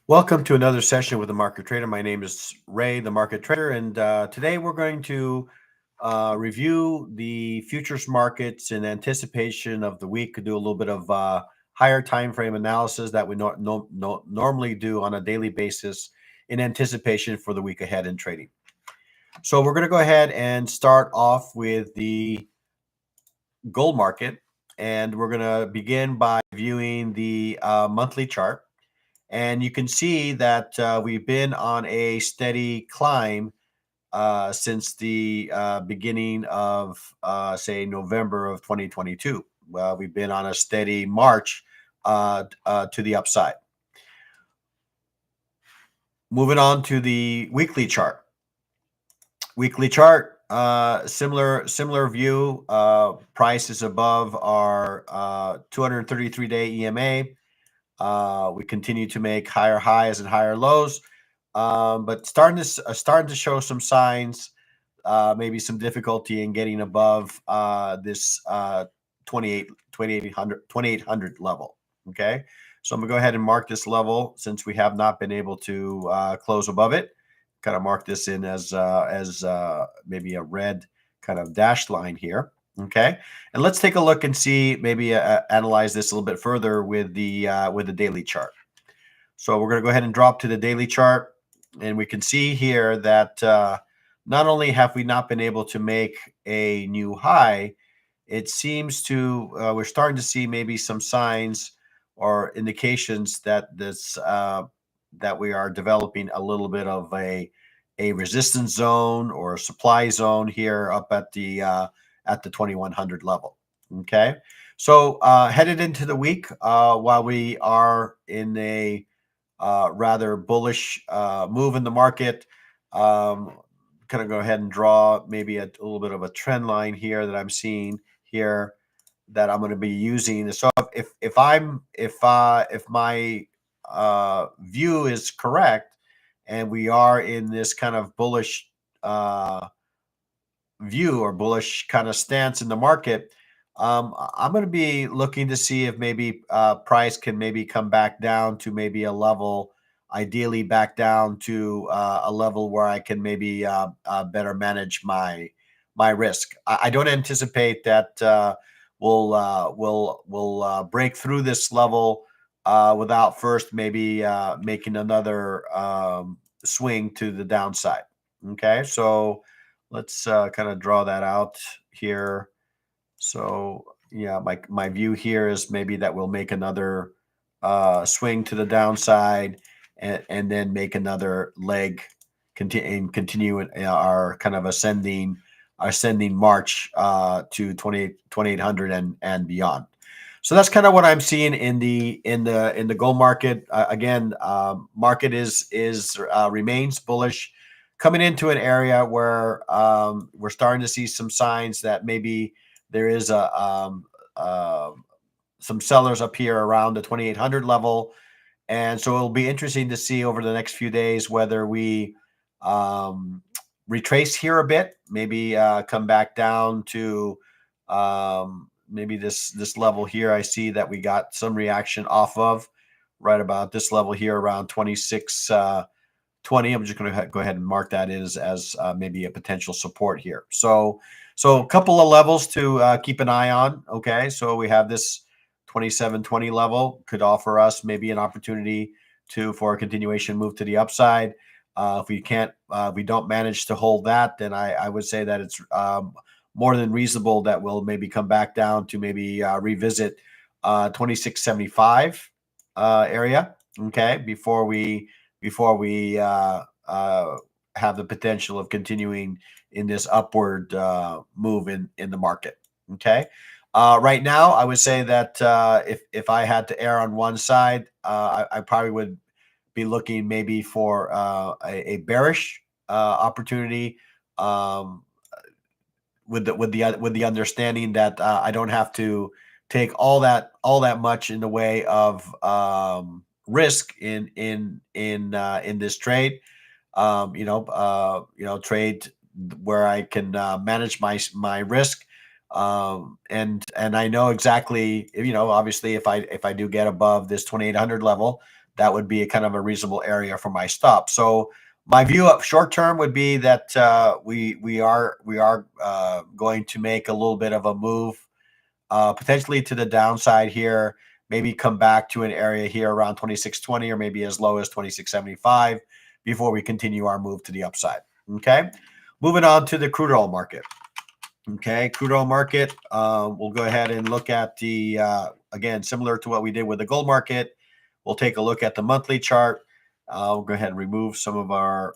Welcome to another session with the Market Trader. My name is Ray, the Market Trader, and today we're going to review the futures markets in anticipation of the week. Do a little bit of higher time frame analysis that we normally do on a daily basis in anticipation for the week ahead in trading. So we're going to go ahead and start off with the gold market, and we're going to begin by viewing the monthly chart. And you can see that we've been on a steady climb since the beginning of, say, November of 2022. We've been on a steady march to the upside. Moving on to the weekly chart. Weekly chart, similar view. Price is above our 233-day EMA. We continue to make higher highs and higher lows, but starting to show some signs, maybe some difficulty in getting above this 2800 level. Okay, so I'm gonna go ahead and mark this level since we have not been able to close above it. Kind of mark this in as maybe a red kind of dashed line here. Okay, and let's take a look and see, maybe analyze this a little bit further with the daily chart. So we're going to go ahead and drop to the daily chart, and we can see here that not only have we not been able to make a new high, it seems to we're starting to see maybe some signs or indications that that we are developing a little bit of a resistance zone or a supply zone here up at the 2100 level. Okay, so headed into the week, while we are in a rather bullish move in the market, kind of go ahead and draw maybe a little bit of a trend line here that I'm seeing here that I'm going to be using. So if my view is correct, and we are in this kind of bullish view or bullish kind of stance in the market, I'm going to be looking to see if maybe price can maybe come back down to maybe a level, ideally back down to a level where I can maybe better manage my risk. I don't anticipate that we'll break through this level without first maybe making another swing to the downside. Okay, so let's kind of draw that out here. So yeah, my view here is maybe that we'll make another swing to the downside, and then make another leg, continue our kind of ascending march to 2800 and beyond. So that's kind of what I'm seeing in the gold market. Again, market remains bullish, coming into an area where we're starting to see some signs that maybe there is some sellers up here around the 2800 level. And so it'll be interesting to see over the next few days whether we retrace here a bit, maybe come back down to maybe this level here. I see that we got some reaction off of right about this level here around 2620. I'm just going to go ahead and mark that as maybe a potential support here. So a couple of levels to keep an eye on. Okay, so we have this 2720 level, could offer us maybe an opportunity for a continuation move to the upside. If we don't manage to hold that, then I would say that it's more than reasonable that we'll maybe come back down to maybe revisit 2675 area. Okay, before we have the potential of continuing in this upward move in the market. Okay. Right now, I would say that if I had to err on one side, I probably would be looking maybe for a bearish opportunity, with the understanding that I don't have to take all that much in the way of risk in this trade. Trade where I can manage my risk. And I know exactly, obviously if I do get above this 2800 level, that would be a kind of a reasonable area for my stop. So my view up short term would be that we are going to make a little bit of a move, potentially to the downside here. Maybe come back to an area here around 26.20 or maybe as low as 26.75 before we continue our move to the upside. Okay, moving on to the crude oil market. Okay, crude oil market. We'll go ahead and look at the again, similar to what we did with the gold market. We'll take a look at the monthly chart. We'll go ahead and remove some of our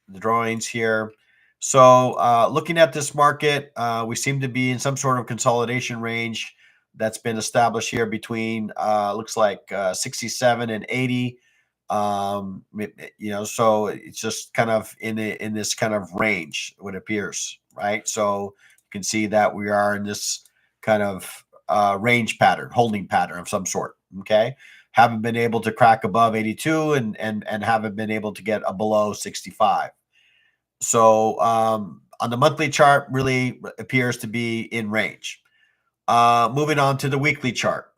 the drawings here. So looking at this market, we seem to be in some sort of consolidation range that's been established here between looks like 67 and 80. So it's just kind of in this kind of range, what appears, right? So you can see that we are in this kind of range pattern, holding pattern of some sort. Okay, haven't been able to crack above 82 and haven't been able to get below 65. So on the monthly chart, really appears to be in range. Moving on to the weekly chart.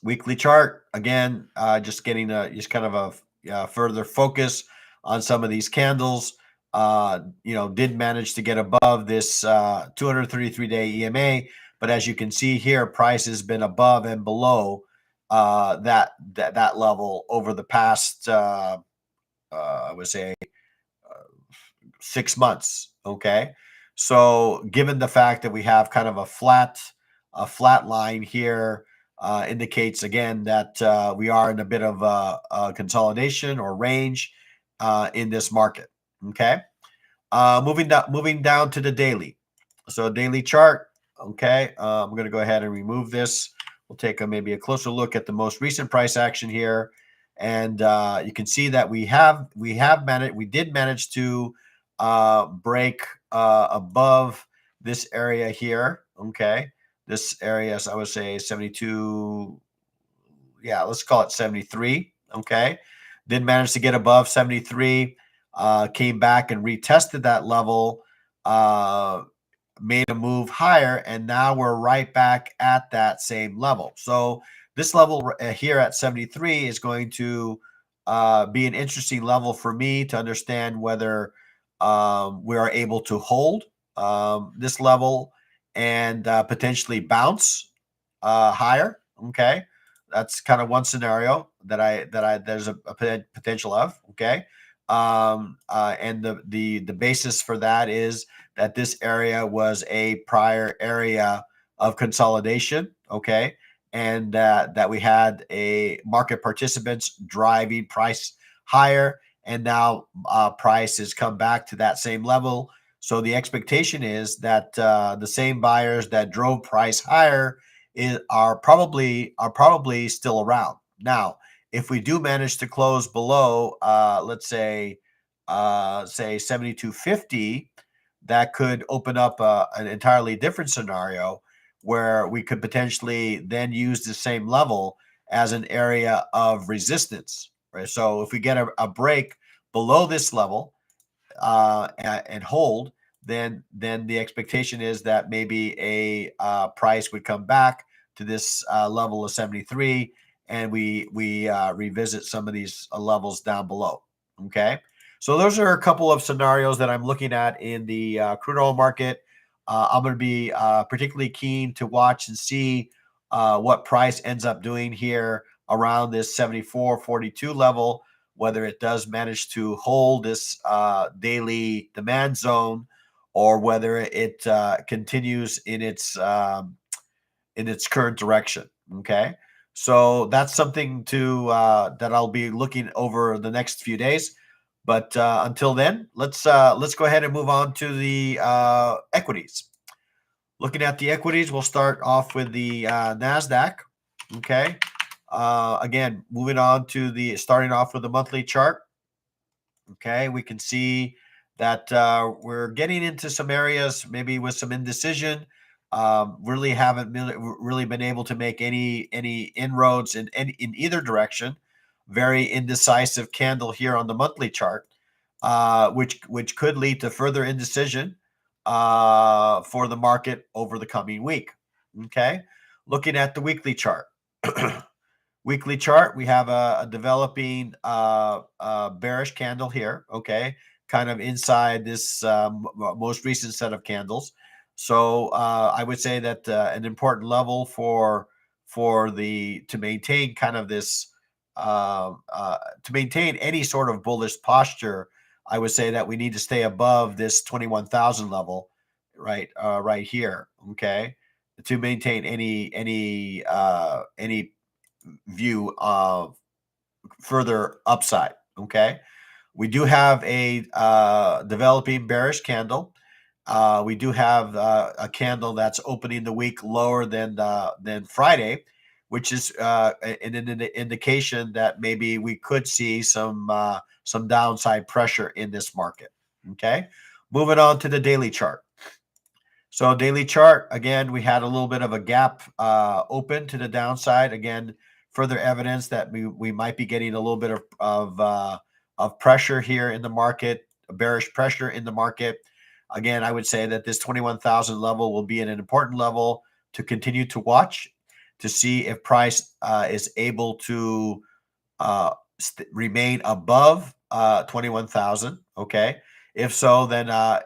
Weekly chart, again, just getting just kind of a further focus on some of these candles. Did manage to get above this 233-day EMA, but as you can see here, price has been above and below that level over the past, I would say, 6 months. Okay, so given the fact that we have kind of a flat line here, indicates again that we are in a bit of a consolidation or range in this market. Okay, moving down to the daily. So daily chart. Okay, I'm going to go ahead and remove this. We'll take maybe a closer look at the most recent price action here, and you can see that we did manage to break above this area here. Okay, this area is, I would say, 72. Yeah, let's call it 73. Okay, did manage to get above 73. Came back and retested that level. Made a move higher, and now we're right back at that same level. So this level here at 73 is going to be an interesting level for me to understand whether we are able to hold this level and potentially bounce higher. Okay, that's kind of one scenario that there's a potential of. Okay, and the basis for that is that this area was a prior area of consolidation. Okay, and that we had a market participants driving price higher, and now price has come back to that same level. So the expectation is that the same buyers that drove price higher are probably still around. Now, if we do manage to close below, let's say 72.50, that could open up an entirely different scenario where we could potentially then use the same level as an area of resistance. Right. So if we get a break below this level and hold, then the expectation is that maybe a price would come back to this level of 73, and we revisit some of these levels down below. Okay, so those are a couple of scenarios that I'm looking at in the crude oil market. I'm going to be particularly keen to watch and see what price ends up doing here around this 74.42 level, whether it does manage to hold this daily demand zone, or whether it continues in its current direction. Okay, so that's something to that I'll be looking over the next few days. But until then, let's go ahead and move on to the equities. Looking at the equities, we'll start off with the NASDAQ. Okay, again, moving on to starting off with the monthly chart. Okay, we can see that we're getting into some areas maybe with some indecision. Really haven't really been able to make any inroads in either direction. Very indecisive candle here on the monthly chart, which could lead to further indecision for the market over the coming week. Okay, looking at the weekly chart. Weekly chart, we have a developing bearish candle here, okay, kind of inside this most recent set of candles. So I would say that an important level to maintain kind of this to maintain any sort of bullish posture, I would say that we need to stay above this 21,000 level, right, right here, okay, to maintain any view of further upside. Okay, we do have a developing bearish candle. We do have a candle that's opening the week lower than Friday, which is an indication that maybe we could see some downside pressure in this market. Okay, moving on to the daily chart. So daily chart, again, we had a little bit of a gap open to the downside. Again, further evidence that we might be getting a little bit of pressure here in the market, a bearish pressure in the market. Again, I would say that this 21,000 level will be an important level to continue to watch to see if price is able to remain above 21,000. Okay. If so, then I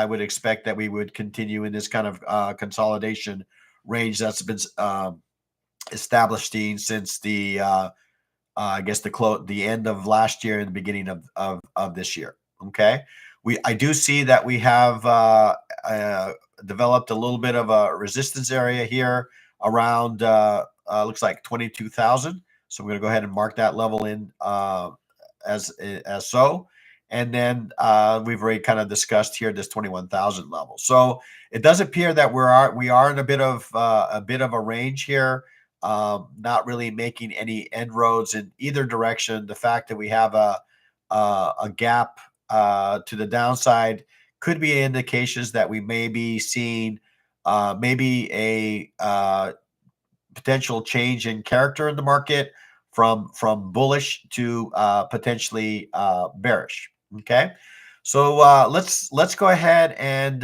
would expect that we would continue in this kind of consolidation range that's been established since the I guess the end of last year and the beginning of this year. Okay, I do see that we have developed a little bit of a resistance area here around looks like 22,000. So I'm going to go ahead and mark that level in as so. And then we've already kind of discussed here this 21,000 level. So it does appear that we are in a bit of a range here, not really making any inroads in either direction. The fact that we have a gap to the downside could be indications that we may be seeing maybe a potential change in character in the market from bullish to potentially bearish. Okay, so let's go ahead and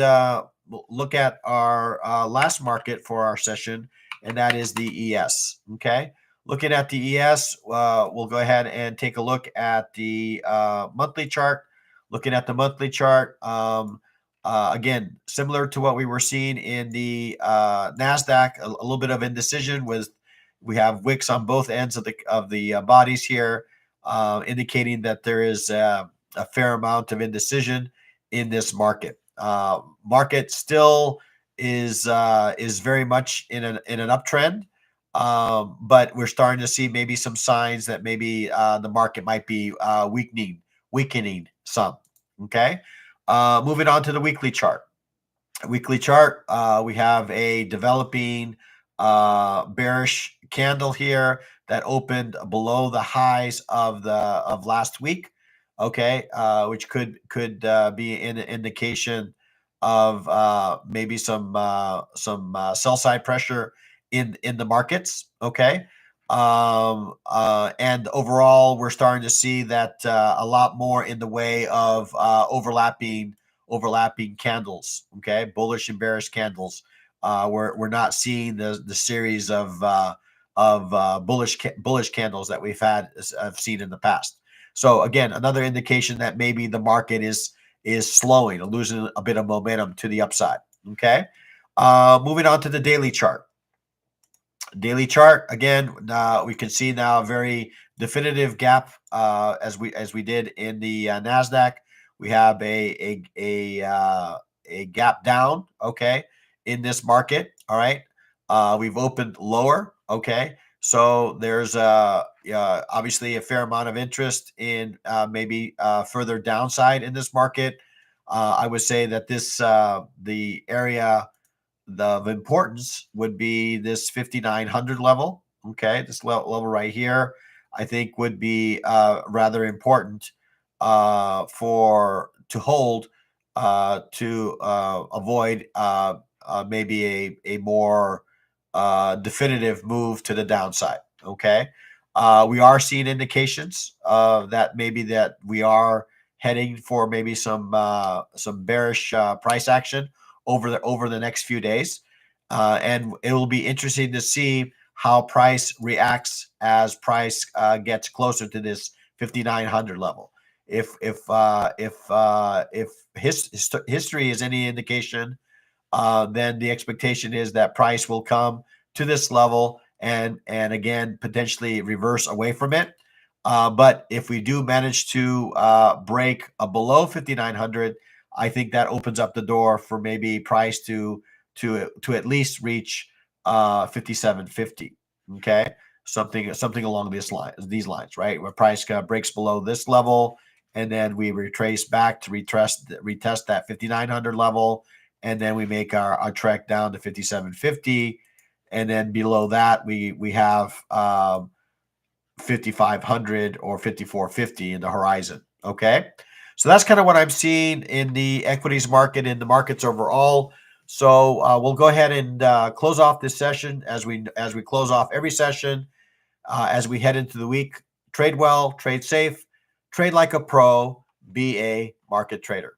look at our last market for our session, and that is the ES. Okay, looking at the ES, we'll go ahead and take a look at the monthly chart. Looking at the monthly chart, again, similar to what we were seeing in the Nasdaq, a little bit of indecision. We have wicks on both ends of the bodies here, indicating that there is a fair amount of indecision in this market. Market still is very much in an uptrend, but we're starting to see maybe some signs that maybe the market might be weakening some. Okay, moving on to the weekly chart. Weekly chart, we have a developing bearish candle here that opened below the highs of last week. Okay, which could be an indication of maybe some sell side pressure in the markets. Okay, and overall, we're starting to see that a lot more in the way of overlapping candles. Okay, bullish and bearish candles. We're not seeing the series of bullish candles that I've seen in the past. So again, another indication that maybe the market is slowing, losing a bit of momentum to the upside. Okay, moving on to the daily chart. Daily chart, again, we can see now a very definitive gap as we did in the Nasdaq. We have a gap down, okay, in this market. All right, we've opened lower. Okay, so there's obviously a fair amount of interest in maybe further downside in this market. I would say that the area of importance would be this 5,900 level. Okay, this level right here, I think would be rather important to hold to avoid maybe a more definitive move to the downside. Okay, we are seeing indications that maybe that we are heading for maybe some bearish price action over the next few days, and it will be interesting to see how price reacts as price gets closer to this 5,900 level. If history is any indication, then the expectation is that price will come to this level and again potentially reverse away from it. But if we do manage to break below 5,900, I think that opens up the door for maybe price to at least reach 5,750. Okay, something along these lines, right? Where price breaks below this level, and then we retrace back to retest that 5,900 level, and then we make our trek down to 5,750, and then below that we have 5,500 or 5,450 in the horizon. Okay, so that's kind of what I'm seeing in the equities market, in the markets overall. So we'll go ahead and close off this session as we close off every session as we head into the week. Trade well, trade safe, trade like a pro, be a market trader.